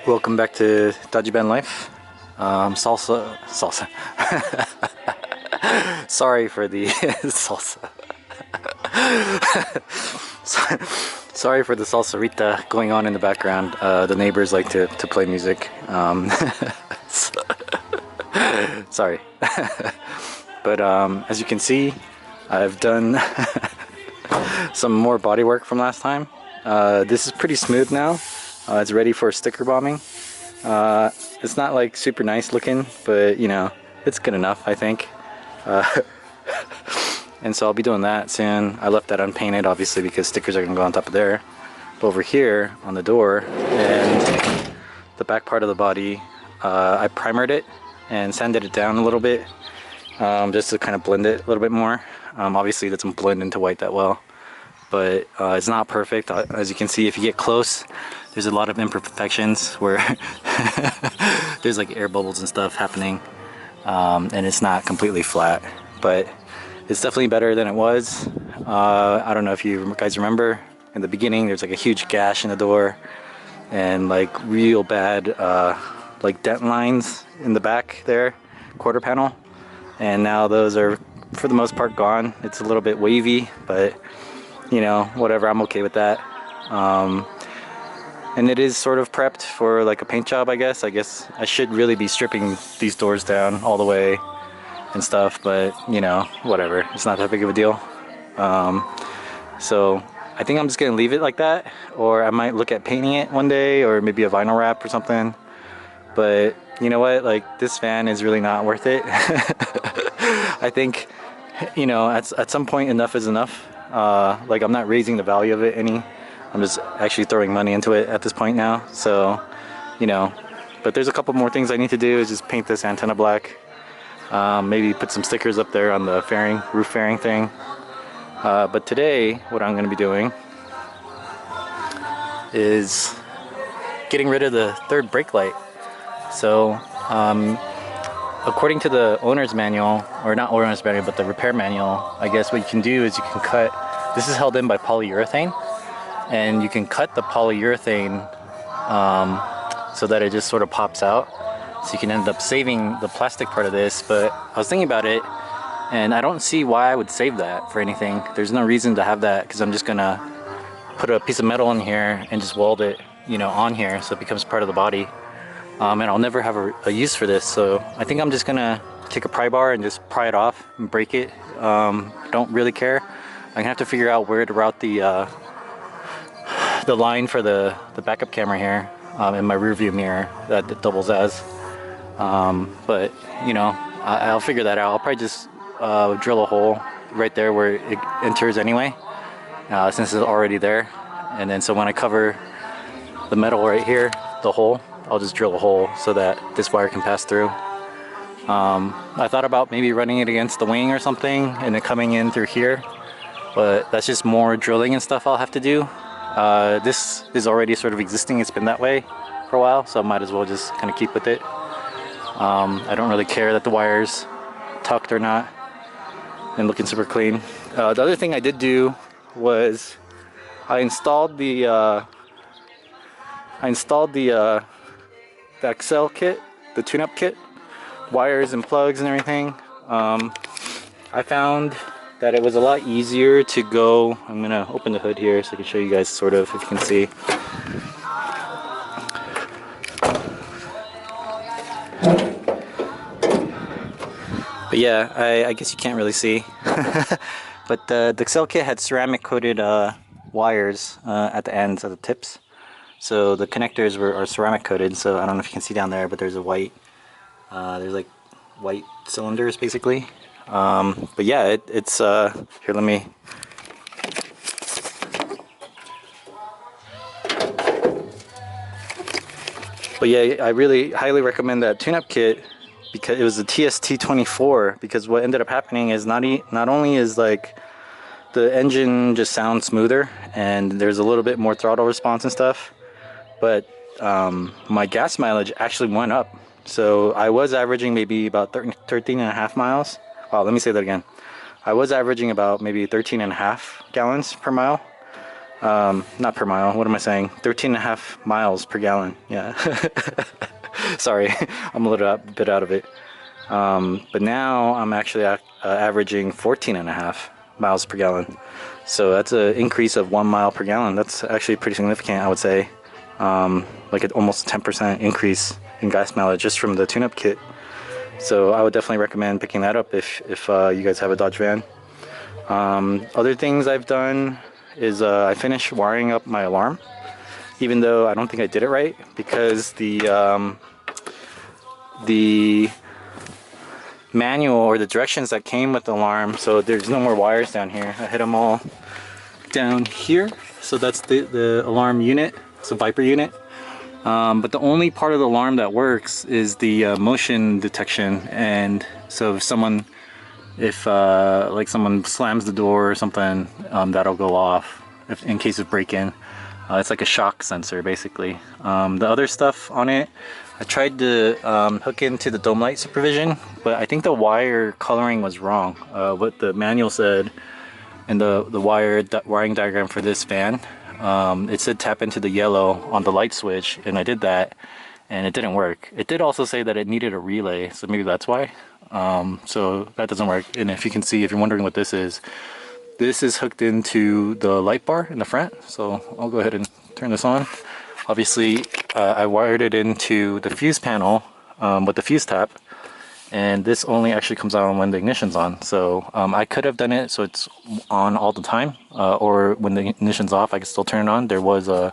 Welcome back to DajibanLife. Salsa. Sorry for the salsa. Sorry for the salsarita going on in the background. The neighbors like to play music. Sorry. But as you can see, I've done some more body work from last time. This is pretty smooth now. It's ready for sticker bombing. It's not like super nice looking, but you know, it's good enough, I think. And so I'll be doing that soon. I left that unpainted obviously because stickers are gonna go on top of there. But over here on the door and the back part of the body, I primered it and sanded it down a little bit, just to kind of blend it a little bit more. Obviously it doesn't blend into white that well, but it's not perfect. As you can see, if you get close, there's a lot of imperfections where there's like air bubbles and stuff happening, and it's not completely flat, but it's definitely better than it was. I don't know if you guys remember in the beginning, there's like a huge gash in the door and like real bad like dent lines in the back there, quarter panel, and now those are for the most part gone. It's a little bit wavy, but you know, whatever, I'm okay with that. And it is sort of prepped for like a paint job, I guess. I should really be stripping these doors down all the way and stuff, but you know, whatever, it's not that big of a deal. So I think I'm just gonna leave it like that, or I might look at painting it one day, or maybe a vinyl wrap or something. But you know what, like this van is really not worth it. I think, you know, at some point enough is enough. Like I'm not raising the value of it any. I'm just actually throwing money into it at this point now. So, you know, but there's a couple more things I need to do. Is just paint this antenna black. Maybe put some stickers up there on the fairing, roof fairing thing. But today, what I'm going to be doing is getting rid of the third brake light. So, according to the owner's manual, or not owner's manual, but the repair manual, I guess what you can do is you can cut, this is held in by polyurethane, and you can cut the polyurethane so that it just sort of pops out. So you can end up saving the plastic part of this, but I was thinking about it, and I don't see why I would save that for anything. There's no reason to have that, because I'm just gonna put a piece of metal in here and just weld it, you know, on here so it becomes part of the body. And I'll never have a use for this, so I think I'm just gonna take a pry bar and just pry it off and break it. Don't really care. I'm gonna have to figure out where to route the line for the backup camera here in my rear view mirror that doubles as. But you know, I'll figure that out. I'll probably just drill a hole right there where it enters anyway, since it's already there. And then so when I cover the metal right here, the hole, I'll just drill a hole so that this wire can pass through. I thought about maybe running it against the wing or something and then coming in through here, but that's just more drilling and stuff I'll have to do. This is already sort of existing. It's been that way for a while, so I might as well just kind of keep with it. I don't really care that the wire's tucked or not and looking super clean. The other thing I did do was I installed the Excel kit, the tune-up kit, wires and plugs and everything. I found that it was a lot easier to go. I'm gonna open the hood here so I can show you guys sort of, if you can see. But yeah, I guess you can't really see. But the Excel kit had ceramic coated wires at the ends, at the tips. So the connectors are ceramic coated, so I don't know if you can see down there, but there's a white, there's like white cylinders basically. But yeah, it's here, let me, but yeah, I really highly recommend that tune-up kit, because it was a TST24, because what ended up happening is not only is like the engine just sounds smoother and there's a little bit more throttle response and stuff, but my gas mileage actually went up. So I was averaging maybe about 13.5 miles. Wow, let me say that again. I was averaging about maybe 13.5 gallons per mile, Not per mile, what am I saying? 13.5 miles per gallon, yeah. Sorry, I'm a little bit out of it. But now I'm actually averaging 14.5 miles per gallon. So that's an increase of 1 mile per gallon. That's actually pretty significant, I would say. Like almost a 10% increase in gas mileage just from the tune-up kit. So I would definitely recommend picking that up if you guys have a Dodge van. Other things I've done is I finished wiring up my alarm, even though I don't think I did it right because the manual or the directions that came with the alarm, so there's no more wires down here. I hid them all down here, so that's the alarm unit. It's a Viper unit. But the only part of the alarm that works is the motion detection, and so if someone like someone slams the door or something, that'll go off in case of break-in. It's like a shock sensor basically. The other stuff on it, I tried to hook into the dome light supervision, but I think the wire coloring was wrong. What the manual said and the wiring diagram for this van, it said tap into the yellow on the light switch, and I did that and it didn't work. It did also say that it needed a relay, so maybe that's why. So that doesn't work. And if you can see, if you're wondering what this is hooked into the light bar in the front. So I'll go ahead and turn this on. Obviously, I wired it into the fuse panel with the fuse tap, and this only actually comes on when the ignition's on. So I could have done it so it's on all the time, or when the ignition's off, I could still turn it on. There was a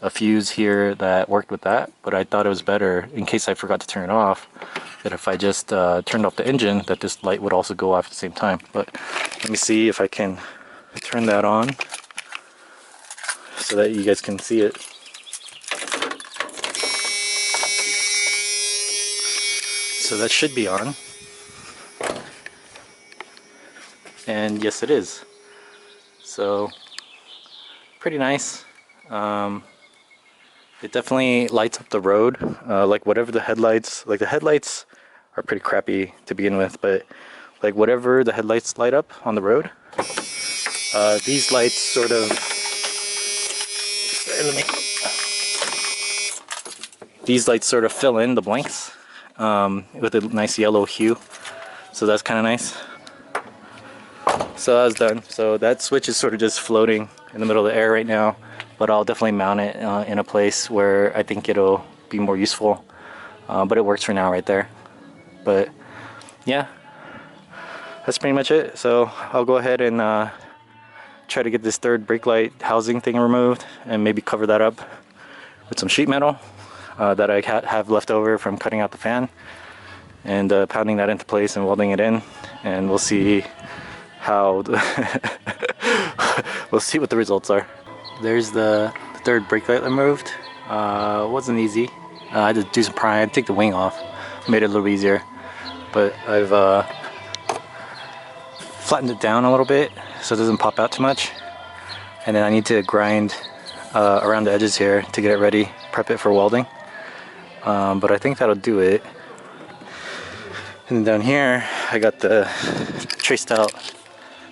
fuse here that worked with that, but I thought it was better in case I forgot to turn it off, that if I just turned off the engine, that this light would also go off at the same time. But let me see if I can turn that on so that you guys can see it. So that should be on. And yes, it is. So pretty nice. It definitely lights up the road, like whatever the headlights, like the headlights are pretty crappy to begin with, but like whatever the headlights light up on the road, these lights sort of, these lights sort of fill in the blanks with a nice yellow hue, so that's kind of nice. So that was done. So that switch is sort of just floating in the middle of the air right now, but I'll definitely mount it in a place where I think it'll be more useful. But it works for now right there. But yeah, that's pretty much it. So I'll go ahead and try to get this third brake light housing thing removed and maybe cover that up with some sheet metal that I have left over from cutting out the fan, and pounding that into place and welding it in, and we'll see how we'll see what the results are. There's the third brake light removed. It wasn't easy. I had to do some prying. I had to take the wing off, made it a little easier, but I've flattened it down a little bit so it doesn't pop out too much, and then I need to grind around the edges here to get it ready, prep it for welding. But I think that'll do it. And then down here I got traced out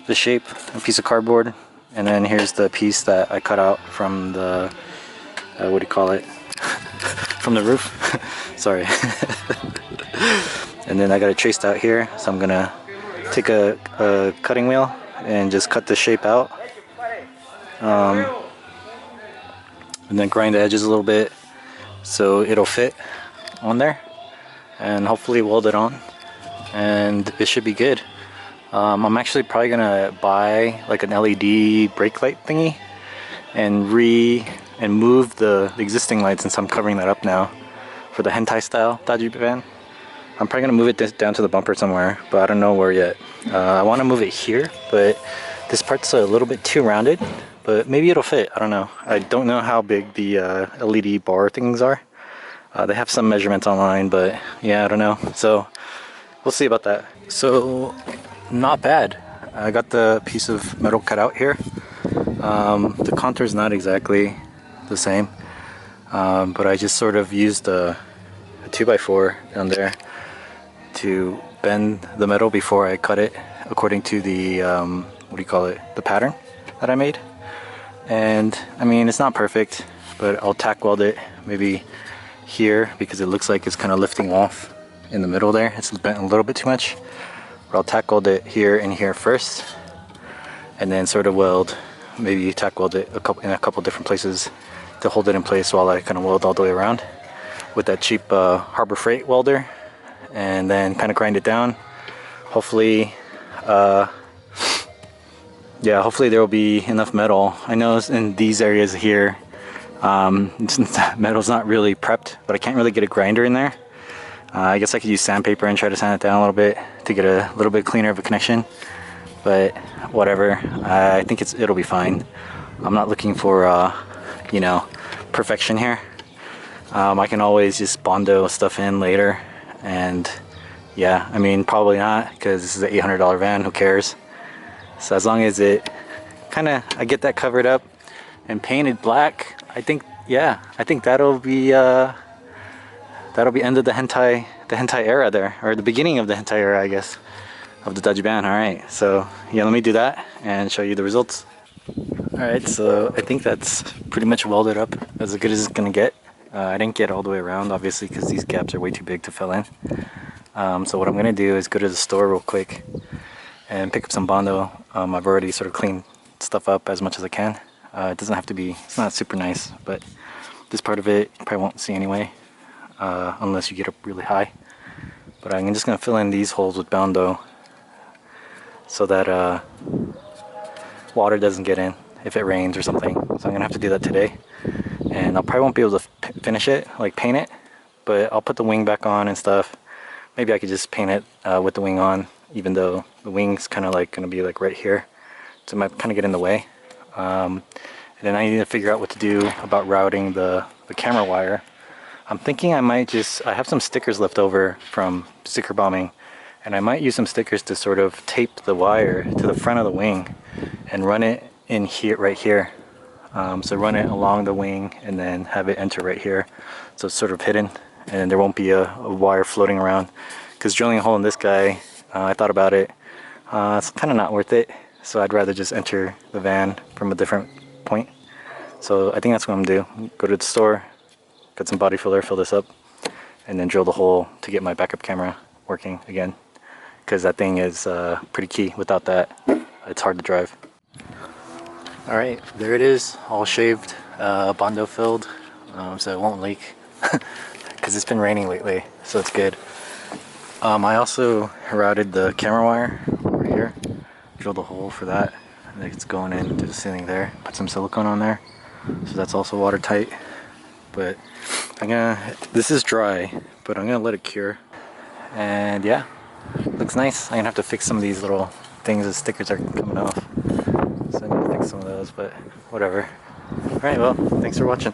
the shape, a piece of cardboard, and then here's the piece that I cut out from the what do you call it, from the roof. Sorry. And then I got it traced out here, so I'm gonna take a cutting wheel and just cut the shape out, and then grind the edges a little bit so it'll fit on there, and hopefully weld it on, and it should be good. I'm actually probably gonna buy like an LED brake light thingy and move the existing light, since I'm covering that up now for the Hentai style Dajiban. I'm probably gonna move it down to the bumper somewhere, but I don't know where yet. I want to move it here, but this part's a little bit too rounded, but maybe it'll fit. I don't know. I don't know how big the LED bar things are. They have some measurements online, but yeah, I don't know. So we'll see about that. So not bad. I got the piece of metal cut out here. The contour's not exactly the same, but I just sort of used a 2x4 down there to bend the metal before I cut it according to the what do you call it, the pattern that I made. And I mean, it's not perfect, but I'll tack weld it maybe here because it looks like it's kind of lifting off in the middle there. It's bent a little bit too much. But I'll tack weld it here and here first, and then sort of weld, maybe tack weld it in a couple different places to hold it in place while I kind of weld all the way around with that cheap Harbor Freight welder, and then kind of grind it down. Hopefully, yeah, hopefully there will be enough metal. I know in these areas here, metal's not really prepped, but I can't really get a grinder in there. I guess I could use sandpaper and try to sand it down a little bit to get a little bit cleaner of a connection, but whatever. I think it'll be fine. I'm not looking for you know, perfection here. I can always just Bondo stuff in later, and yeah, I mean, probably not, because this is an $800 van, who cares? So as long as it I get that covered up and painted black, I think, yeah, I think that'll be end of the hentai era there, or the beginning of the hentai era, I guess, of the Dajiban. Alright, so yeah, let me do that and show you the results. Alright, so I think that's pretty much welded up as good as it's gonna get. I didn't get all the way around, obviously, because these gaps are way too big to fill in. So what I'm gonna do is go to the store real quick and pick up some Bondo. I've already sort of cleaned stuff up as much as I can. It doesn't have to be, it's not super nice, but this part of it you probably won't see anyway, unless you get up really high. But I'm just gonna fill in these holes with Bondo so that water doesn't get in if it rains or something. So I'm gonna have to do that today, and I probably won't be able to finish it, like paint it, but I'll put the wing back on and stuff. Maybe I could just paint it with the wing on, even though the wing's kind of like gonna be like right here, so it might kind of get in the way. And then I need to figure out what to do about routing the camera wire. I'm thinking I might I have some stickers left over from sticker bombing, and I might use some stickers to sort of tape the wire to the front of the wing and run it in here, right here. So run it along the wing and then have it enter right here, so it's sort of hidden and there won't be a wire floating around. Because drilling a hole in this guy, I thought about it, it's kind of not worth it, so I'd rather just enter the van from a different point. So I think that's what I'm gonna do. Go to the store, get some body filler, fill this up, and then drill the hole to get my backup camera working again, because that thing is pretty key. Without that, it's hard to drive. Alright, there it is, all shaved, Bondo filled, so it won't leak, because it's been raining lately, so it's good. I also routed the camera wire over here, drilled a hole for that, and it's going into the ceiling there, put some silicone on there, so that's also watertight. But this is dry, but I'm gonna let it cure, and yeah, looks nice. I'm gonna have to fix some of these little things, the stickers are coming off, so I'm gonna fix some of those, but whatever. Alright, well, thanks for watching.